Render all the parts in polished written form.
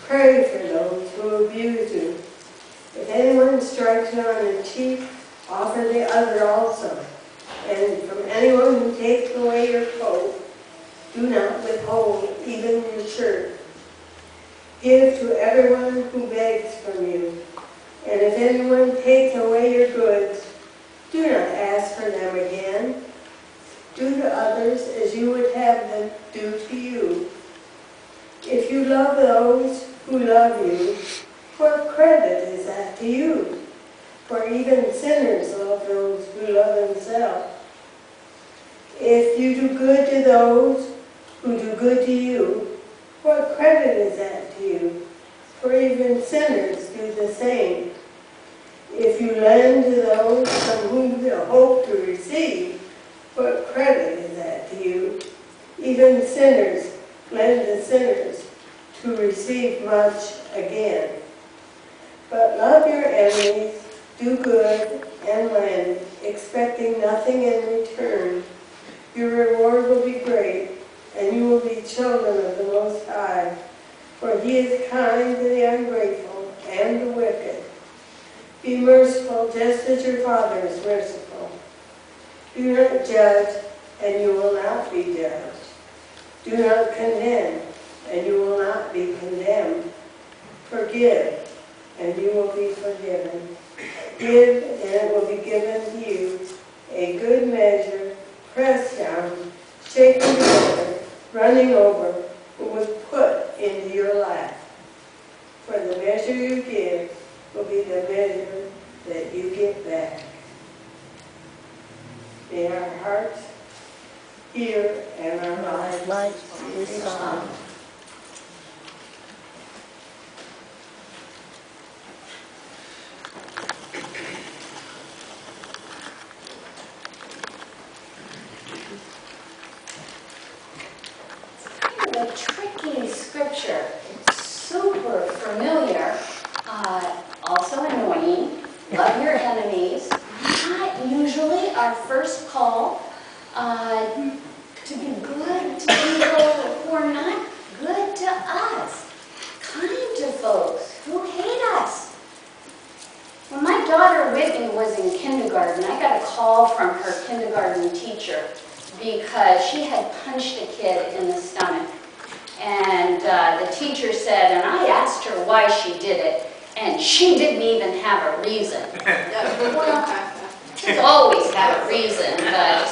Pray for those who abuse you. If anyone strikes you on the cheek, offer the other also. And from anyone who takes away your coat, do not withhold even your shirt. Give to everyone who begs from you. And if anyone takes away your goods, do not ask for them again. Do to others as you would have them do to you. If you love those who love you, what credit is that to you? For even sinners love those who love themselves. If you do good to those who do good to you, what credit is that to you? For even sinners do the same. If you lend to those from whom you hope to receive, what credit is that to you? Even sinners lend to sinners to receive much again. But love your enemies, do good, and lend, expecting nothing in return. Your reward will be great, and you will be children of the Most High, for He is kind to the ungrateful and the wicked. Be merciful just as your Father is merciful. Do not judge, and you will not be judged. Do not condemn, and you will not be condemned. Forgive, and you will be forgiven. Give, and it will be given to you, a good measure, pressed down, shaken together, running over, was put into your lap. For the measure you give will be the measure that you get back. May our hearts hear and our lives respond. A tricky scripture. It's super familiar, also annoying. Love your enemies. Not usually our first call to be good to people who are not good to us. Kind to folks who hate us. When my daughter Whitney was in kindergarten, I got a call from her kindergarten teacher because she had punched a kid in the stomach. And the teacher said, and I asked her why she did it, and she didn't even have a reason. Well, she's always had a reason, but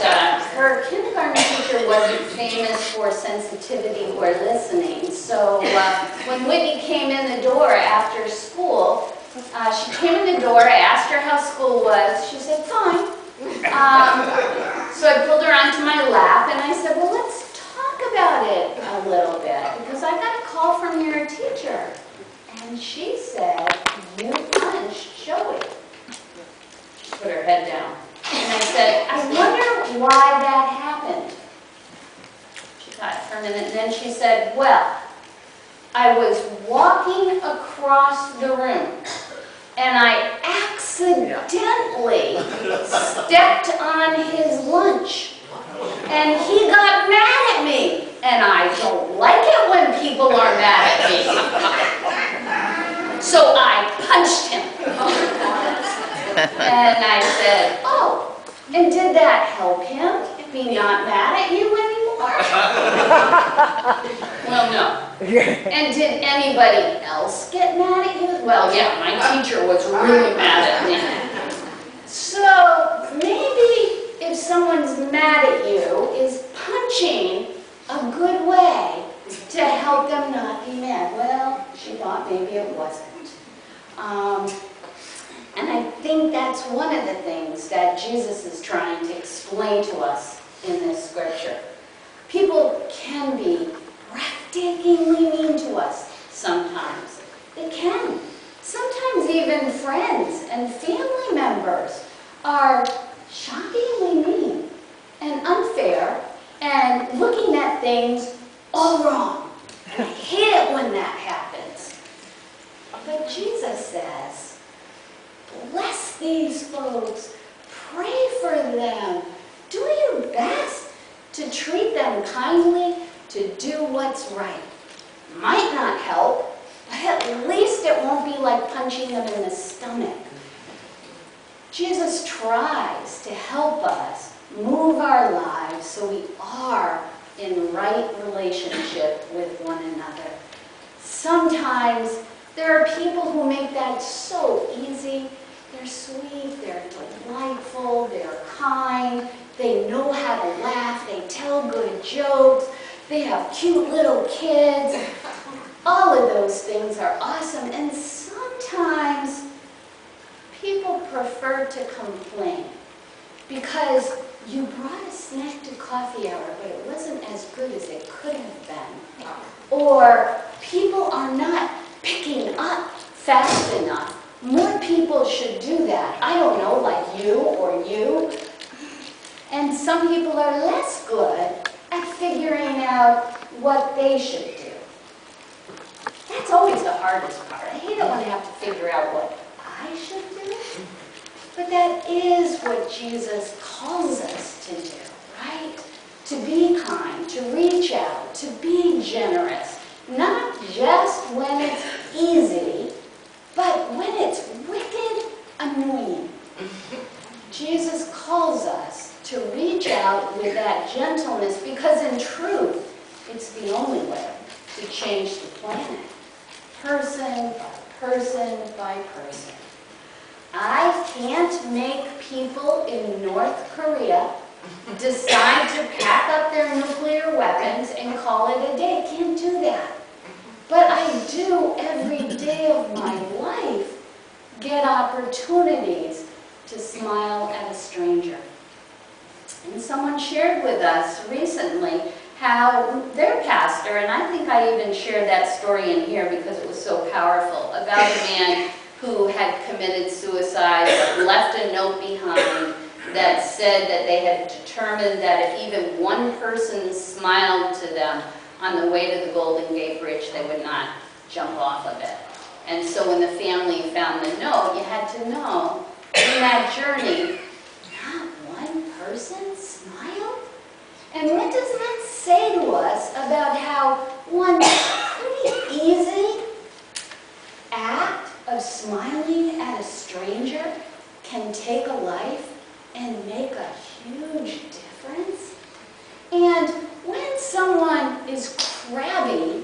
her kindergarten teacher wasn't famous for sensitivity or listening. So when Whitney came in the door after school, she came in the door, I asked her how school was. She said, fine. So I pulled her onto my lap, and I said, well, let's talk about it a little bit, because I got a call from your teacher. And she said, you punched Joey. She put her head down. And I said, I wonder why that happened. She thought for a minute, and then she said, well, I was walking across the room, and I accidentally stepped on his lunch. And he got mad at me. And I don't like it when people are mad at me. So I punched him. And I said, oh, and did that help him be not mad at you anymore? Well, no. And did anybody else get mad at you? Well, yeah, my teacher was really mad at me. So maybe if someone's mad at you, is punching a good way to help them not be mad? Well, she thought maybe it wasn't. And I think that's one of the things that Jesus is trying to explain to us in this scripture. People can be breathtakingly mean to us sometimes. They can. Sometimes even friends and family members are shockingly mean and unfair and looking at things all wrong. And I hate it when that happens. But Jesus says, bless these folks, pray for them, do your best to treat them kindly, to do what's right. Might not help, but at least it won't be like punching them in the stomach. Jesus tries to help us move our lives so we are in right relationship with one another. Sometimes there are people who make that so easy. They're sweet, they're delightful, they're kind, they know how to laugh, they tell good jokes, they have cute little kids. All of those things are awesome, and sometimes people prefer to complain because you brought a snack to coffee hour, but it wasn't as good as it could have been. Or people are not picking up fast enough. More people should do that. I don't know, like you or you. And some people are less good at figuring out what they should do. That's always the hardest part. I hate it when I have to figure out what I should do. But that is what Jesus calls us to do, right? To be kind, to reach out, to be generous. Not just when it's easy, but when it's wicked annoying. Jesus calls us to reach out with that gentleness because in truth, it's the only way to change the planet. Person by person by person. I can't make people in North Korea decide to pack up their nuclear weapons and call it a day. Can't do that. But I do every day of my life get opportunities to smile at a stranger. And someone shared with us recently how their pastor, and I think I even shared that story in here because it was so powerful, about a man who had committed suicide, but left a note behind that said that they had determined that if even one person smiled to them on the way to the Golden Gate Bridge, they would not jump off of it. And so when the family found the note, you had to know, in that journey, not one person smiled? And what does that say to us about how one pretty easy act of smiling at a stranger can take a life and make a huge difference? And when someone is crabby,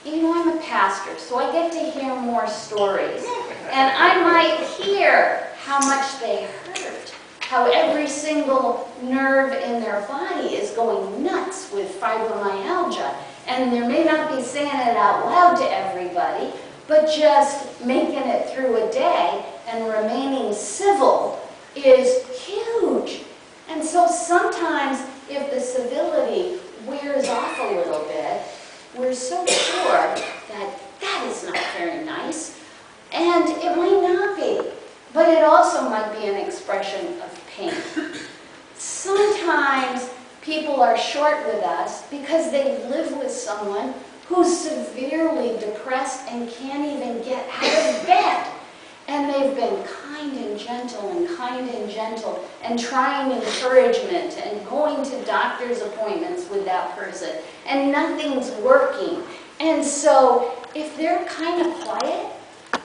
you know, I'm a pastor, so I get to hear more stories. And I might hear how much they hurt, how every single nerve in their body is going nuts with fibromyalgia. And they may not be saying it out loud to everybody, but just making it through a day and remaining civil is huge. And so sometimes if the civility wears off a little bit, we're so sure that that is not very nice. And it might not be, but it also might be an expression of pain. Sometimes people are short with us because they live with someone who's severely depressed and can't even get out of bed. And they've been kind and gentle and trying encouragement and going to doctor's appointments with that person. And nothing's working. And so if they're kind of quiet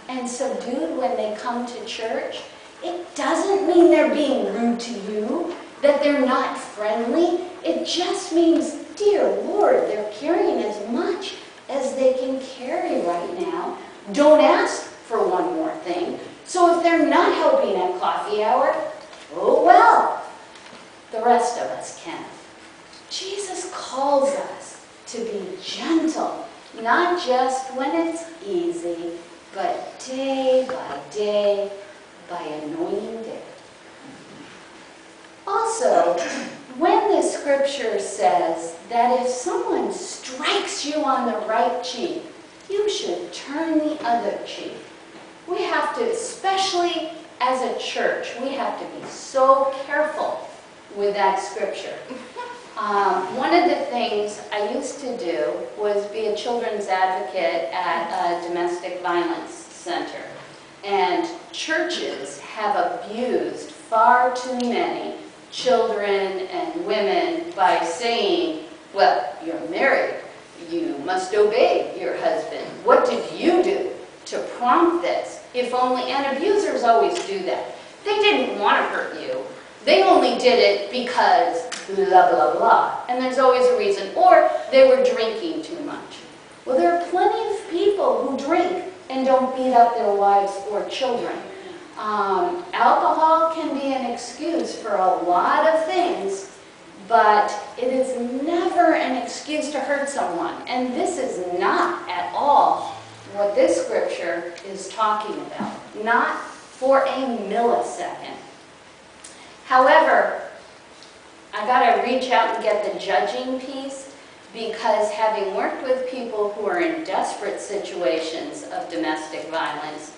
and subdued when they come to church, it doesn't mean they're being rude to you, that they're not friendly. It just means, dear Lord, they're carrying as much as they can carry right now. Don't ask for one more thing. So if they're not helping at coffee hour, oh well, the rest of us can. Jesus calls us to be gentle, not just when it's easy, but day by annoying day. Also, when the scripture says that if someone strikes you on the right cheek, you should turn the other cheek. We have to, especially as a church, we have to be so careful with that scripture. One of the things I used to do was be a children's advocate at a domestic violence center. And churches have abused far too many children and women by saying, well, you're married, You must obey your husband. What did you do to prompt this? If only, and abusers always do that. They didn't want to hurt you. They only did it because blah, blah, blah. And there's always a reason. Or they were drinking too much. Well, there are plenty of people who drink and don't beat up their wives or children. Alcohol can be an excuse for a lot of things, but it is never an excuse to hurt someone. And this is not at all what this scripture is talking about. Not for a millisecond. However, I got to reach out and get the judging piece, because having worked with people who are in desperate situations of domestic violence,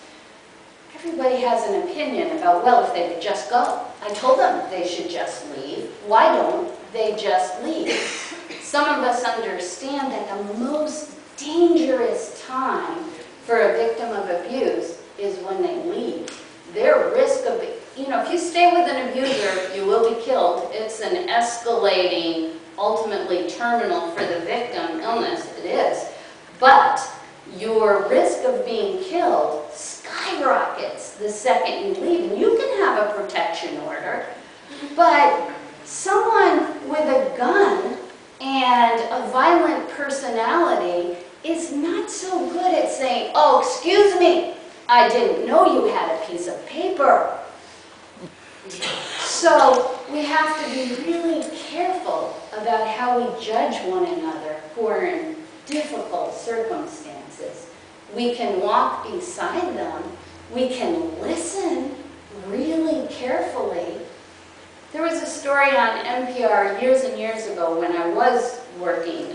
everybody has an opinion about, well, if they could just go. I told them they should just leave. Why don't they just leave? Some of us understand that the most dangerous time for a victim of abuse is when they leave. Their risk of, if you stay with an abuser, you will be killed. It's an escalating, ultimately terminal for the victim illness. It is. But your risk of being killed skyrockets the second you leave. And you can have a protection order, but someone with a gun and a violent personality is not so good at saying, oh, excuse me, I didn't know you had a piece of paper. So we have to be really careful about how we judge one another who are in difficult circumstances. We can walk beside them. We can listen really carefully. There was a story on NPR years and years ago when I was working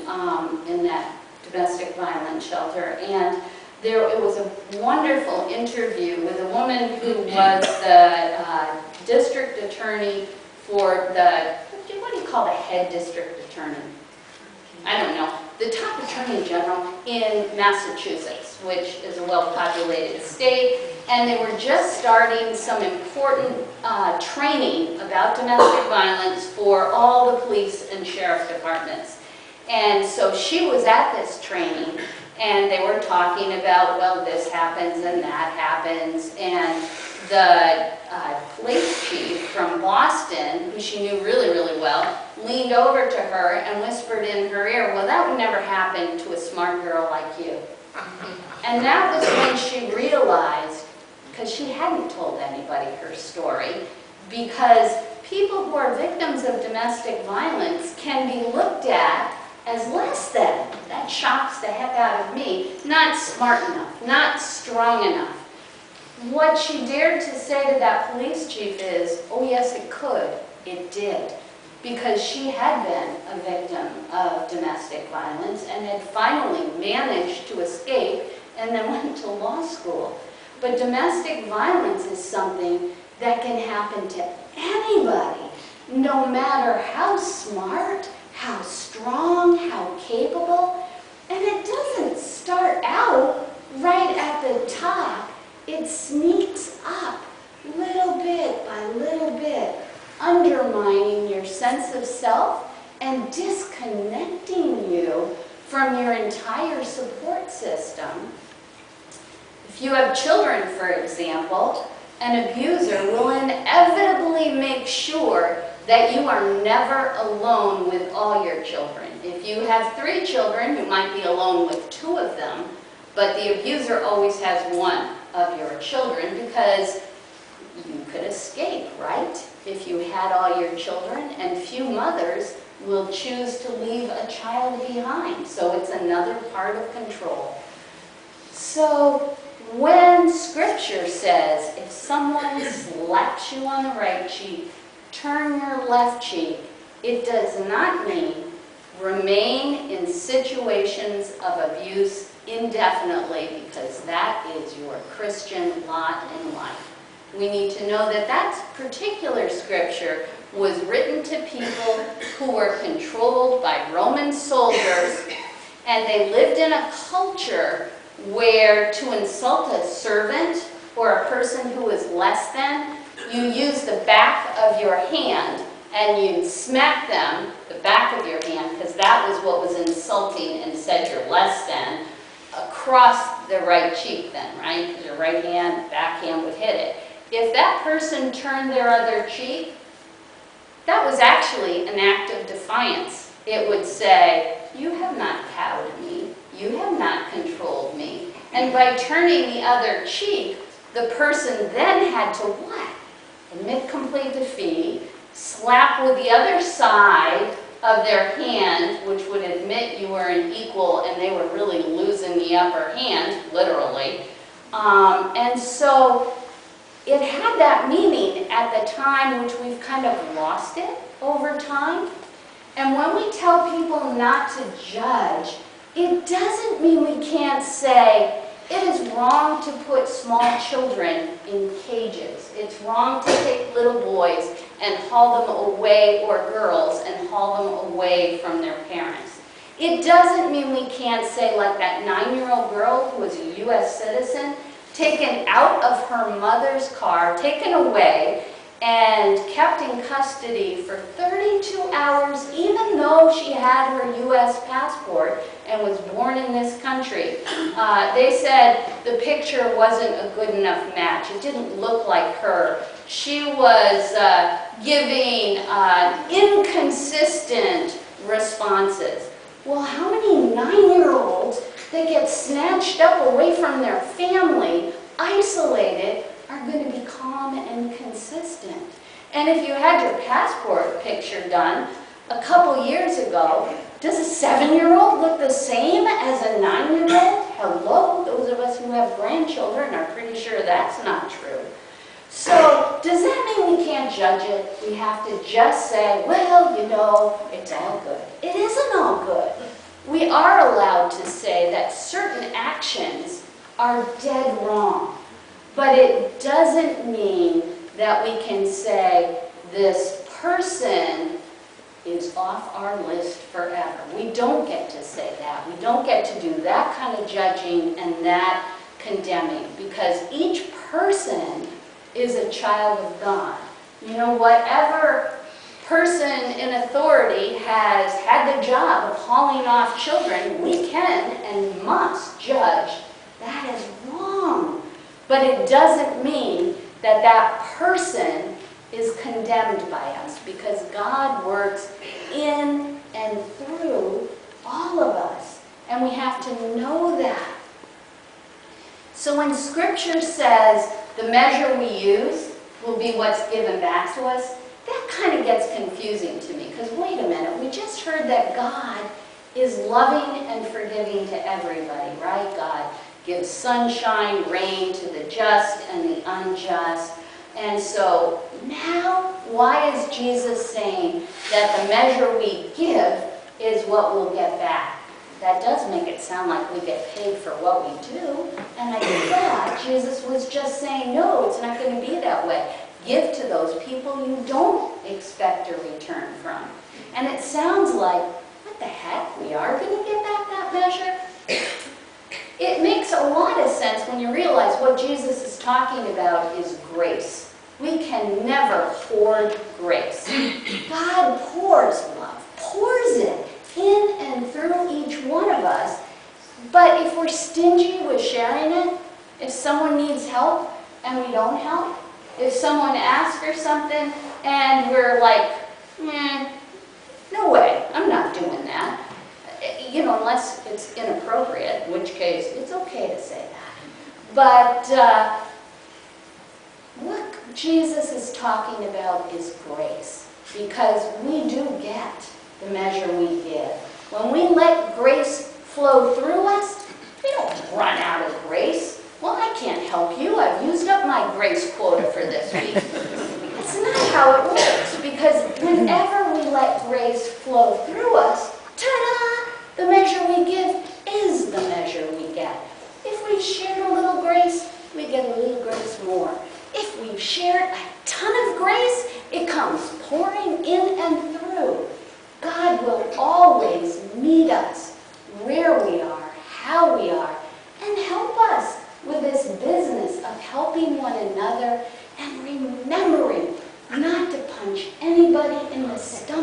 in that domestic violence shelter, and it was a wonderful interview with a woman who was the district attorney for the, what do you call the head district attorney? I don't know. The top attorney general in Massachusetts, which is a well-populated state, and they were just starting some important training about domestic violence for all the police and sheriff departments. And so she was at this training, and they were talking about, well, this happens and that happens, and the police chief from Boston, who she knew really, really well, leaned over to her and whispered in her ear, well, that would never happen to a smart girl like you. And that was when she realized, because she hadn't told anybody her story, because people who are victims of domestic violence can be looked at as less than. That shocks the heck out of me. Not smart enough, not strong enough. What she dared to say to that police chief is, oh yes, it could. It did. Because she had been a victim of domestic violence and had finally managed to escape and then went to law school. But domestic violence is something that can happen to anybody, no matter how smart, how strong, how capable. And it doesn't start out right at the top. It sneaks up little bit by little bit, undermining your sense of self and disconnecting you from your entire support system. If you have children, for example, an abuser will inevitably make sure that you are never alone with all your children. If you have 3 children, you might be alone with 2 of them, but the abuser always has one of your children because you could escape, right? If you had all your children, and few mothers will choose to leave a child behind. So it's another part of control. So when Scripture says, if someone slaps you on the right cheek, turn your left cheek, it does not mean remain in situations of abuse indefinitely, because that is your Christian lot in life. We need to know that that particular scripture was written to people who were controlled by Roman soldiers, and they lived in a culture where to insult a servant or a person who was less than, you use the back of your hand and you smack them, the back of your hand, because that was what was insulting and said across the right cheek then, right? Because your right hand, backhand would hit it. If that person turned their other cheek, that was actually an act of defiance. It would say, you have not cowed me, you have not controlled me. And by turning the other cheek, the person then had to what? Admit complete defeat, slap with the other side of their hand, which would admit you were an equal and they were really losing the upper hand, literally. And so it had that meaning at the time, which we've kind of lost it over time. And when we tell people not to judge, it doesn't mean we can't say, it is wrong to put small children in cages. It's wrong to take little boys and haul them away, or girls, and haul them away from their parents. It doesn't mean we can't say, like that 9-year-old girl who was a U.S. citizen, taken out of her mother's car, taken away, and kept in custody for 32 hours, even though she had her U.S. passport and was born in this country. They said the picture wasn't a good enough match. It didn't look like her. She was giving inconsistent responses. Well, how many 9-year-olds that get snatched up away from their family, isolated, are going to be calm and consistent? And if you had your passport picture done a couple years ago, does a 7-year-old look the same as a 9-year-old? Hello, those of us who have grandchildren are pretty sure that's not true. So does that mean we can't judge it? We have to just say, well, you know, it's all good. It isn't all good. We are allowed to say that certain actions are dead wrong. But it doesn't mean that we can say this person is off our list forever. We don't get to say that. We don't get to do that kind of judging and that condemning, because each person is a child of God. You know, whatever person in authority has had the job of hauling off children, we can and must judge. That is wrong. But it doesn't mean that that person is condemned by us, because God works in and through all of us, and we have to know that. So when Scripture says the measure we use will be what's given back to us, that kind of gets confusing to me, because wait a minute, we just heard that God is loving and forgiving to everybody, right? God gives sunshine, rain to the just and the unjust. And so now, why is Jesus saying that the measure we give is what we'll get back? That does make it sound like we get paid for what we do. And I thought Jesus was just saying, no, it's not going to be that way. Give to those people you don't expect a return from. And it sounds like, what the heck, we are going to get back that measure? It makes a lot of sense when you realize what Jesus is talking about is grace. We can never hoard grace. God pours love, pours it in and through each one of us. But if we're stingy with sharing it, if someone needs help and we don't help, if someone asks for something and we're like, no way, I'm not doing that. You know, unless it's inappropriate, in which case it's okay to say that. But what Jesus is talking about is grace, because we do get the measure we give. When we let grace flow through us, we don't run out of grace. Well, I can't help you. I've used up my grace quota for this week. That's not how it works, because whenever we let grace flow through us, ta-da! The measure we give is the measure we get. If we've shared a little grace, we get a little grace more. If we've shared a ton of grace, it comes pouring in and through. God will always meet us where we are, how we are, and help us with this business of helping one another and remembering not to punch anybody in the stomach